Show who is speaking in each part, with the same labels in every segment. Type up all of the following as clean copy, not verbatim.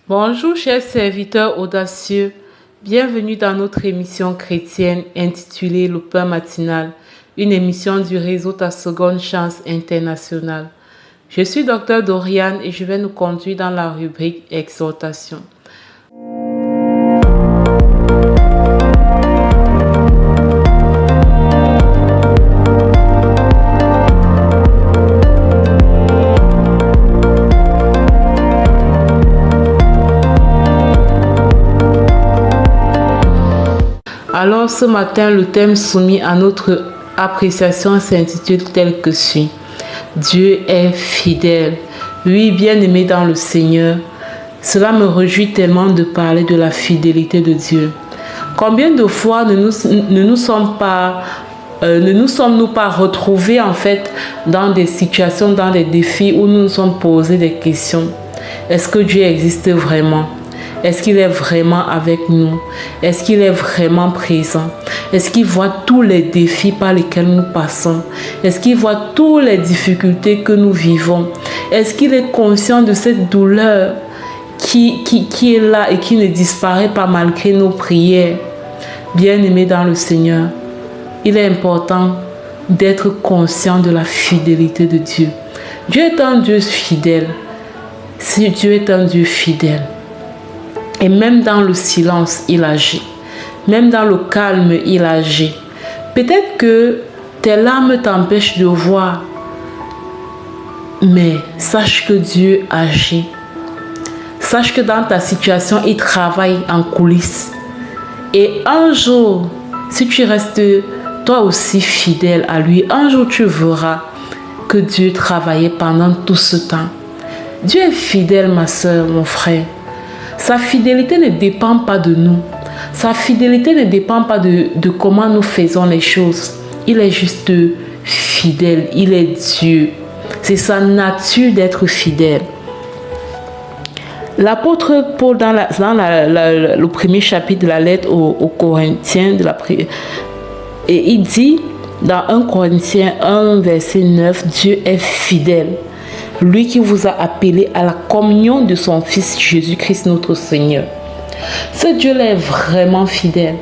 Speaker 1: Bonjour chers serviteurs audacieux, bienvenue dans notre émission chrétienne intitulée Le Pain matinal, une émission du réseau Ta Seconde Chance International. Je suis Dr Doriane et je vais nous conduire dans la rubrique Exhortation. Alors ce matin, le thème soumis à notre appréciation s'intitule tel que suit. Dieu est fidèle. Oui, bien-aimé dans le Seigneur, cela me réjouit tellement de parler de la fidélité de Dieu. Combien de fois ne nous sommes-nous pas retrouvés en fait dans des situations, dans des défis où nous nous sommes posés des questions. Est-ce que Dieu existe vraiment? Est-ce qu'il est vraiment avec nous? Est-ce qu'il est vraiment présent? Est-ce qu'il voit tous les défis par lesquels nous passons? Est-ce qu'il voit toutes les difficultés que nous vivons? Est-ce qu'il est conscient de cette douleur qui est là et qui ne disparaît pas malgré nos prières? Bien-aimés dans le Seigneur, il est important d'être conscient de la fidélité de Dieu. Dieu est un Dieu fidèle. Si Dieu est un Dieu fidèle, et même dans le silence, il agit. Même dans le calme, il agit. Peut-être que tes larmes t'empêchent de voir, mais sache que Dieu agit. Sache que dans ta situation, il travaille en coulisses. Et un jour, si tu restes toi aussi fidèle à lui, un jour tu verras que Dieu travaillait pendant tout ce temps. Dieu est fidèle, ma soeur, mon frère. Sa fidélité ne dépend pas de nous. Sa fidélité ne dépend pas de comment nous faisons les choses. Il est juste fidèle. Il est Dieu. C'est sa nature d'être fidèle. L'apôtre Paul, dans le premier chapitre de la lettre aux Corinthiens, et il dit dans 1 Corinthiens 1, verset 9, Dieu est fidèle. Lui qui vous a appelé à la communion de son Fils Jésus-Christ notre Seigneur. Ce Dieu-là est vraiment fidèle.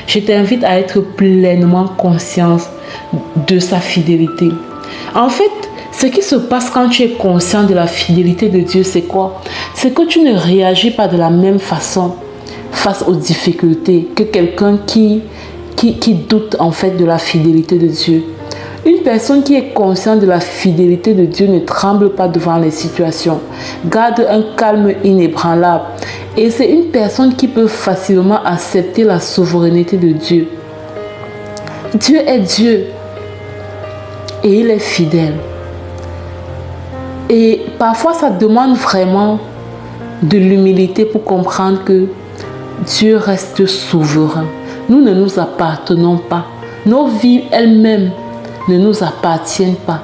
Speaker 1: Je t'invite à être pleinement conscient de sa fidélité. En fait, ce qui se passe quand tu es conscient de la fidélité de Dieu, c'est quoi? C'est que tu ne réagis pas de la même façon face aux difficultés que quelqu'un qui doute en fait de la fidélité de Dieu. Une personne qui est consciente de la fidélité de Dieu ne tremble pas devant les situations, garde un calme inébranlable. Et c'est une personne qui peut facilement accepter la souveraineté de Dieu. Dieu est Dieu et il est fidèle. Et parfois, ça demande vraiment de l'humilité pour comprendre que Dieu reste souverain. Nous ne nous appartenons pas. Nos vies elles-mêmes ne nous appartiennent pas.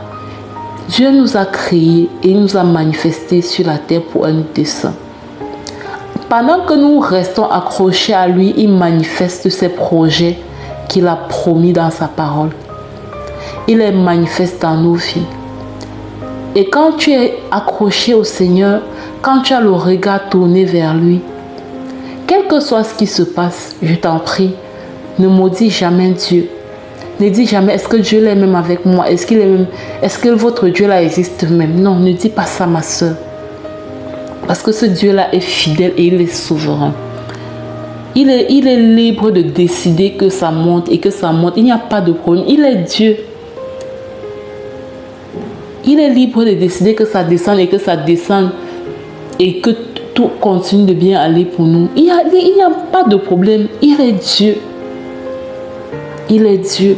Speaker 1: Dieu nous a créés et nous a manifestés sur la terre pour un dessein. Pendant que nous restons accrochés à lui, il manifeste ses projets qu'il a promis dans sa parole. Il les manifeste dans nos vies. Et quand tu es accroché au Seigneur, quand tu as le regard tourné vers lui, quel que soit ce qui se passe, je t'en prie, ne maudis jamais Dieu. Ne dis jamais, est-ce que Dieu est même avec moi? Est-ce que votre Dieu là existe même? Non, ne dis pas ça, ma soeur. Parce que ce Dieu là est fidèle et il est souverain. Il est libre de décider que ça monte et que ça monte. Il n'y a pas de problème. Il est Dieu. Il est libre de décider que ça descende et que ça descende et que tout continue de bien aller pour nous. Il n'y a pas de problème. Il est Dieu. Il est Dieu.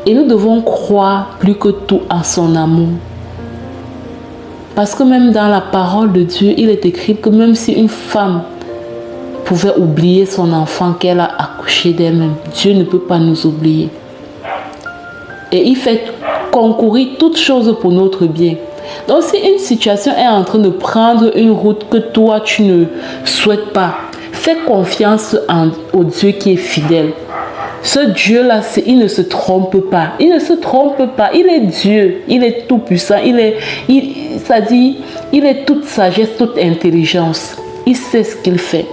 Speaker 1: Et nous devons croire plus que tout en son amour. Parce que même dans la parole de Dieu, il est écrit que même si une femme pouvait oublier son enfant qu'elle a accouché d'elle-même, Dieu ne peut pas nous oublier. Et il fait concourir toutes choses pour notre bien. Donc si une situation est en train de prendre une route que toi tu ne souhaites pas, fais confiance au Dieu qui est fidèle. Ce Dieu-là, il ne se trompe pas. Il ne se trompe pas. Il est Dieu. Il est tout puissant. Il est toute sagesse, toute intelligence. il sait ce qu'il fait.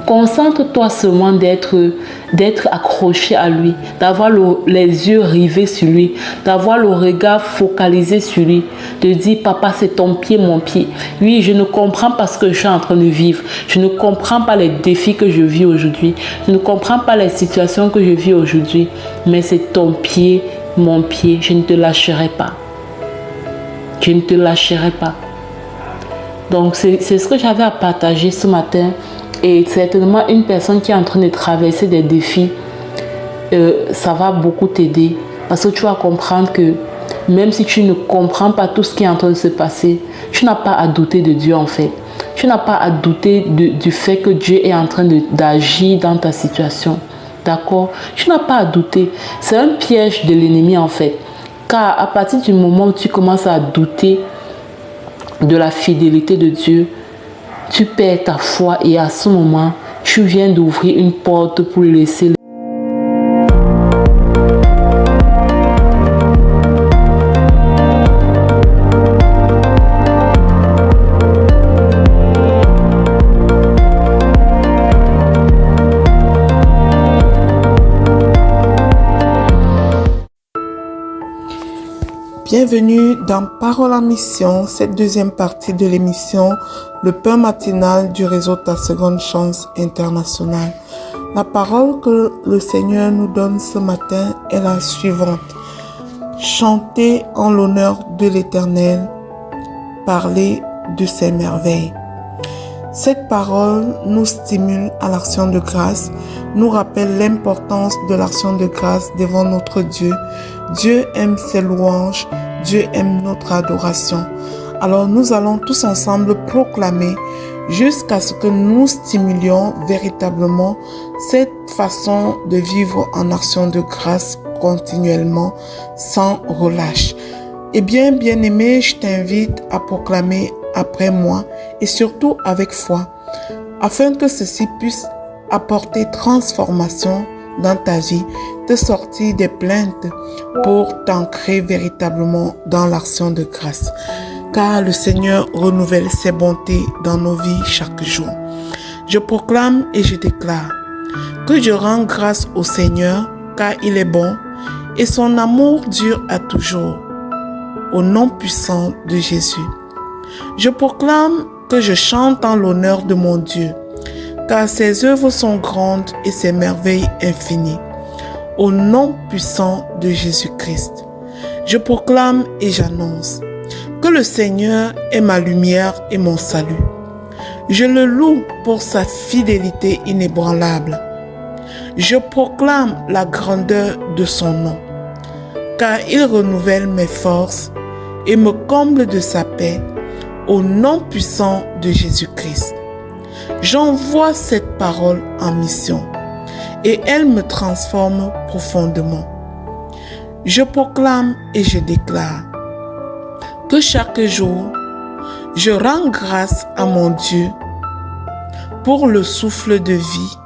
Speaker 1: Concentre-toi seulement d'être accroché à lui, d'avoir les yeux rivés sur lui, d'avoir le regard focalisé sur lui, de dire papa c'est ton pied, mon pied. Oui, je ne comprends pas ce que je suis en train de vivre, je ne comprends pas les défis que je vis aujourd'hui, je ne comprends pas les situations que je vis aujourd'hui, mais c'est ton pied, mon pied, je ne te lâcherai pas. Je ne te lâcherai pas. Donc c'est ce que j'avais à partager ce matin. Et certainement, une personne qui est en train de traverser des défis, ça va beaucoup t'aider. Parce que tu vas comprendre que même si tu ne comprends pas tout ce qui est en train de se passer, tu n'as pas à douter de Dieu en fait. Tu n'as pas à douter du fait que Dieu est en train d'agir dans ta situation. D'accord? Tu n'as pas à douter. C'est un piège de l'ennemi en fait. Car à partir du moment où tu commences à douter de la fidélité de Dieu, tu perds ta foi et à ce moment, tu viens d'ouvrir une porte pour laisser.
Speaker 2: Bienvenue dans Parole en Mission, cette deuxième partie de l'émission Le pain matinal du réseau Ta Seconde Chance International. La parole que le Seigneur nous donne ce matin est la suivante. Chantez en l'honneur de l'Éternel, parlez de ses merveilles. Cette parole nous stimule à l'action de grâce, nous rappelle l'importance de l'action de grâce devant notre Dieu. Dieu aime ses louanges, Dieu aime notre adoration. Alors nous allons tous ensemble proclamer jusqu'à ce que nous stimulions véritablement cette façon de vivre en action de grâce continuellement, sans relâche. Eh bien, bien-aimé, je t'invite à proclamer après moi et surtout avec foi, afin que ceci puisse apporter transformation dans ta vie, te sortir des plaintes pour t'ancrer véritablement dans l'action de grâce. Car le Seigneur renouvelle ses bontés dans nos vies chaque jour. Je proclame et je déclare que je rends grâce au Seigneur car il est bon et son amour dure à toujours. Au nom puissant de Jésus. Je proclame que je chante en l'honneur de mon Dieu, car ses œuvres sont grandes et ses merveilles infinies. Au nom puissant de Jésus-Christ. Je proclame et j'annonce que le Seigneur est ma lumière et mon salut. Je le loue pour sa fidélité inébranlable. Je proclame la grandeur de son nom, car il renouvelle mes forces et me comble de sa paix au nom puissant de Jésus-Christ. J'envoie cette parole en mission et elle me transforme profondément. Je proclame et je déclare que chaque jour, je rends grâce à mon Dieu pour le souffle de vie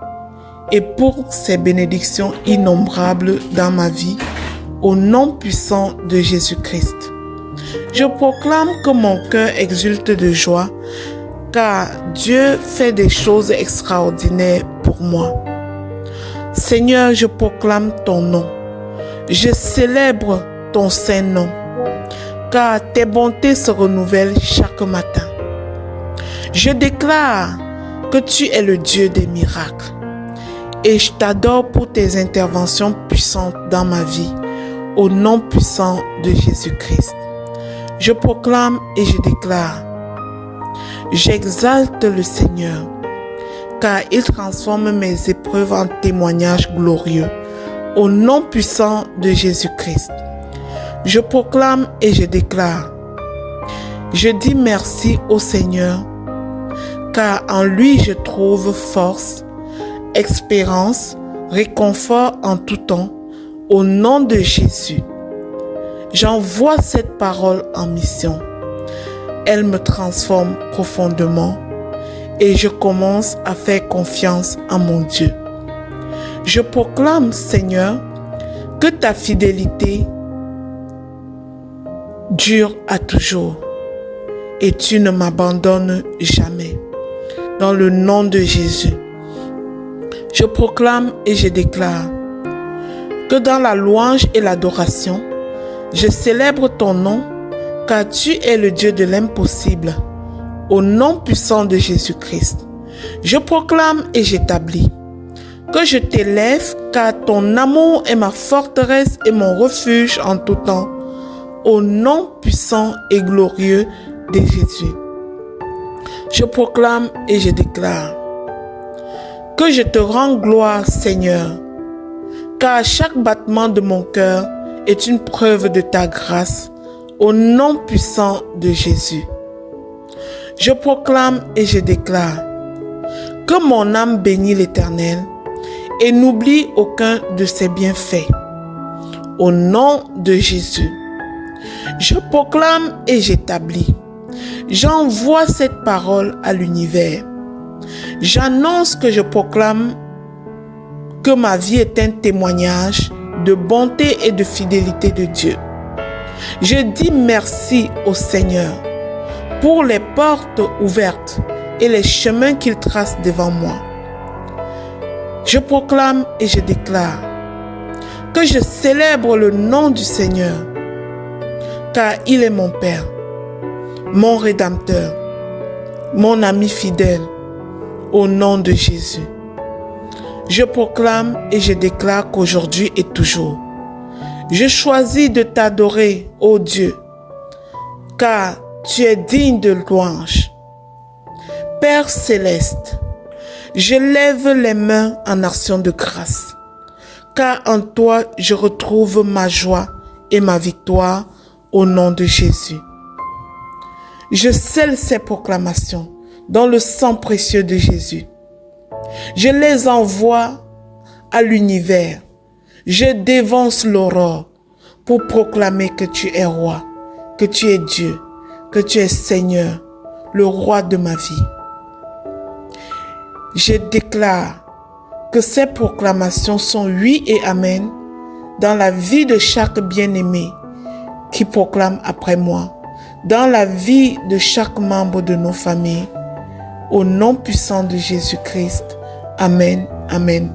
Speaker 2: et pour ses bénédictions innombrables dans ma vie au nom puissant de Jésus-Christ. Je proclame que mon cœur exulte de joie, car Dieu fait des choses extraordinaires pour moi. Seigneur, je proclame ton nom. Je célèbre ton saint nom, car tes bontés se renouvellent chaque matin. Je déclare que tu es le Dieu des miracles, et je t'adore pour tes interventions puissantes dans ma vie, au nom puissant de Jésus-Christ. Je proclame et je déclare. J'exalte le Seigneur, car il transforme mes épreuves en témoignages glorieux, au nom puissant de Jésus-Christ. Je proclame et je déclare. Je dis merci au Seigneur, car en lui je trouve force, espérance, réconfort en tout temps, au nom de Jésus. J'envoie cette parole en mission. Elle me transforme profondément et je commence à faire confiance en mon Dieu. Je proclame, Seigneur, que ta fidélité dure à toujours et tu ne m'abandonnes jamais. Dans le nom de Jésus, je proclame et je déclare que dans la louange et l'adoration, je célèbre ton nom, car tu es le Dieu de l'impossible. Au nom puissant de Jésus-Christ, je proclame et j'établis que je t'élève, car ton amour est ma forteresse et mon refuge en tout temps. Au nom puissant et glorieux de Jésus, je proclame et je déclare que je te rends gloire, Seigneur, car chaque battement de mon cœur est une preuve de ta grâce. Au nom puissant de Jésus, je proclame et je déclare que mon âme bénit l'Éternel et n'oublie aucun de ses bienfaits. Au nom de Jésus, je proclame et j'établis. J'envoie cette parole à l'univers. J'annonce que je proclame que ma vie est un témoignage de bonté et de fidélité de Dieu. Je dis merci au Seigneur pour les portes ouvertes et les chemins qu'il trace devant moi. Je proclame et je déclare que je célèbre le nom du Seigneur, car il est mon Père, mon Rédempteur, mon ami fidèle, au nom de Jésus. Je proclame et je déclare qu'aujourd'hui et toujours, je choisis de t'adorer, ô Dieu, car tu es digne de louange. Père céleste, je lève les mains en action de grâce, car en toi je retrouve ma joie et ma victoire au nom de Jésus. Je scelle ces proclamations dans le sang précieux de Jésus. Je les envoie à l'univers. Je dévance l'aurore pour proclamer que tu es roi, que tu es Dieu, que tu es Seigneur, le roi de ma vie. Je déclare que ces proclamations sont oui et amen dans la vie de chaque bien-aimé qui proclame après moi, dans la vie de chaque membre de nos familles, au nom puissant de Jésus-Christ. Amen, amen.